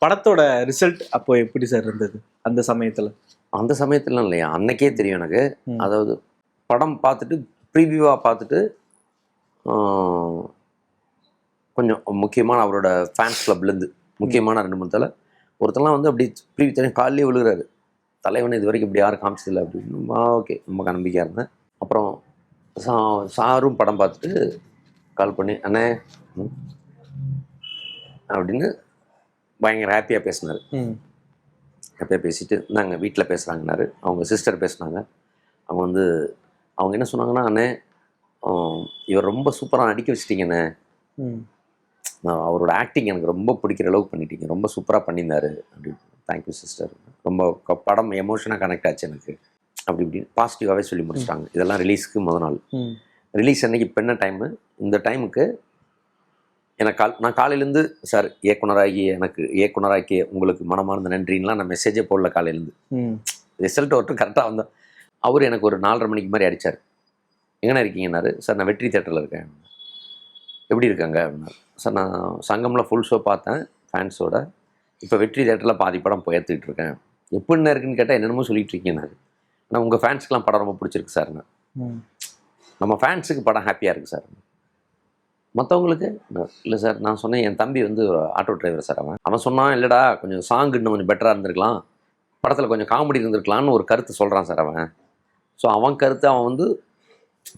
படத்தோட ரிசல்ட் அப்போ எப்படி சார் இருந்தது அந்த சமயத்துல? அந்த சமயத்துலாம் இல்லையா, அன்னைக்கே தெரியும் எனக்கு. அதாவது படம் பார்த்துட்டு ப்ரீவியூவாக பார்த்துட்டு கொஞ்சம் முக்கியமான அவரோட ஃபேன்ஸ் கிளப்லேருந்து முக்கியமான 2-3 தலை ஒருத்தெல்லாம் வந்து அப்படி ப்ரீவியூ தெரியும் காலையிலே விழுகிறாரு, தலைவனை இது வரைக்கும் இப்படி யாரும் காமிச்சதில்லை அப்படின்னு. ஓகே, ரொம்ப நம்பிக்கையாக இருந்தேன். அப்புறம் சாரும் படம் பார்த்துட்டு கால் பண்ணி அண்ணே அப்படின்னு பயங்கர ஹாப்பியாக பேசினார். ஹாப்பியாக பேசிட்டு நாங்கள் வீட்டில் பேசுகிறாங்கன்னாரு. அவங்க சிஸ்டர் பேசுனாங்க. அவங்க வந்து அவங்க என்ன சொன்னாங்கன்னா, அண்ணே இவர் ரொம்ப சூப்பராக நடிக்க வச்சிட்டிங்கண்ணே, அவரோட ஆக்டிங் எனக்கு ரொம்ப பிடிக்கிற அளவுக்கு பண்ணிட்டீங்க, ரொம்ப சூப்பராக பண்ணியிருந்தாரு அப்படின்னு. தேங்க்யூ சிஸ்டர், ரொம்ப படம் எமோஷனாக கனெக்ட் ஆச்சு எனக்கு அப்படி இப்படின்னு பாசிட்டிவாகவே சொல்லி முடிச்சிட்டாங்க. இதெல்லாம் ரிலீஸ்க்கு முதல் நாள். ரிலீஸ் அன்னைக்கு இப்போ என்ன டைமு, இந்த டைமுக்கு எனக்கு நான் காலையிலேருந்து சார் இயக்குனராகிய உங்களுக்கு மனமார்ந்த நன்றின்லாம் நான் மெசேஜே போடல காலையிலேருந்து. ரிசல்ட் ஒருத்தர் கரெக்டாக வந்தேன். அவர் எனக்கு ஒரு 4:30 மணிக்கு மாதிரி அடித்தார். எங்கண்ணா இருக்கீங்கன்னாரு. சார் நான் வெற்றி தேட்டரில் இருக்கேன். எப்படி இருக்காங்க அப்படின்னாரு. சார் நான் சங்கமில் ஃபுல் ஷோ பார்த்தேன் ஃபேன்ஸோட, இப்போ வெற்றி தேட்டரில் பாதி படம் போயத்துக்கிட்டு இருக்கேன். எப்படின்னா இருக்குன்னு கேட்டால் என்னென்னமோ சொல்லிட்டு இருக்கீங்கன்னாரு. ஆனால் உங்கள் ஃபேன்ஸ்க்கெலாம் படம் ரொம்ப பிடிச்சிருக்கு சார். நம்ம ஃபேன்ஸுக்கு படம் ஹாப்பியாக இருக்குது சார். மற்றவங்களுக்கு இல்லை சார். நான் சொன்னேன், என் தம்பி வந்து ஒரு ஆட்டோ டிரைவர் சார். அவன் சொன்னான், இல்லைடா கொஞ்சம் சாங் இன்னும் கொஞ்சம் பெட்டராக இருந்திருக்கலாம், படத்தில் கொஞ்சம் காமெடி இருந்திருக்கலான்னு ஒரு கருத்து சொல்கிறான் சார் அவன். ஸோ அவன் கருத்து, அவன் வந்து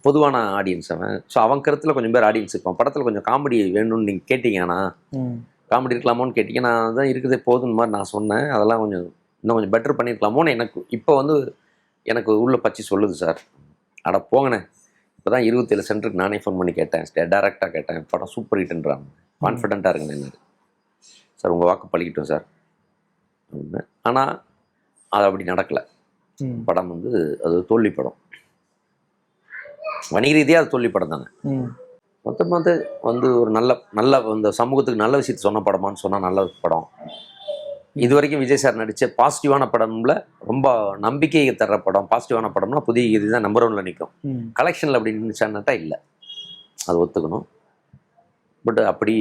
பொதுவான ஆடியன்ஸ் அவன். ஸோ அவன் கருத்தில் கொஞ்சம் பேர் ஆடியன்ஸ் இருப்பான். படத்தில் கொஞ்சம் காமெடி வேணும்னு நீங்கள் கேட்டிங்கன்னா, காமெடி இருக்கலாமோன்னு கேட்டிங்க. நான் தான் இருக்குதே போதுன்னு மாதிரி நான் சொன்னேன். அதெல்லாம் கொஞ்சம் இன்னும் கொஞ்சம் பெட்டர் பண்ணியிருக்கலாமோன்னு எனக்கு இப்போ வந்து எனக்கு உள்ள பச்சி சொல்லுது சார். அட போங்கண்ணே, இப்போ தான் 27 சென்டருக்கு நானே ஃபோன் பண்ணி கேட்டேன், டேரெக்டாக கேட்டேன், படம் சூப்பர் ஹிட்டுன்றாங்க, கான்ஃபிடென்ட்டாக இருக்குண்ணே என்ன சார், உங்கள் வாக்கு பழிக்கிட்டோம் சார் அப்படின்னு. ஆனால் அது அப்படி நடக்கலை. படம் வந்து அது தோல்வி படம், வணிக ரீதியாக அது தோல்வி படம் தானே. மொத்தமாக வந்து ஒரு நல்ல இந்த சமூகத்துக்கு நல்ல விஷயத்தை சொன்ன படமான்னு சொன்னால் நல்ல படம். இது வரைக்கும் விஜய் சார் நடித்த பாசிட்டிவான படம்ல ரொம்ப நம்பிக்கையை தர்ற படம், பாசிட்டிவான படம்னா புதிய கீதை தான் நம்பர் 1ல் நிற்கும். கலெக்ஷனில் அப்படி நினச்சான்னாட்டா இல்லை, அது ஒத்துக்கணும். பட் அப்படி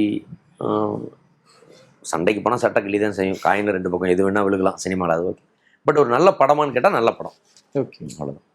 சண்டைக்கு போனால் சட்டை கிளி தான் செய்யும், காயின்னு 2 பக்கம் எது வேணால் விழுகலாம் சினிமாவில், அது ஓகே. பட் ஒரு நல்ல படமானு கேட்டால் நல்ல படம். ஓகே, அவ்வளோதான்.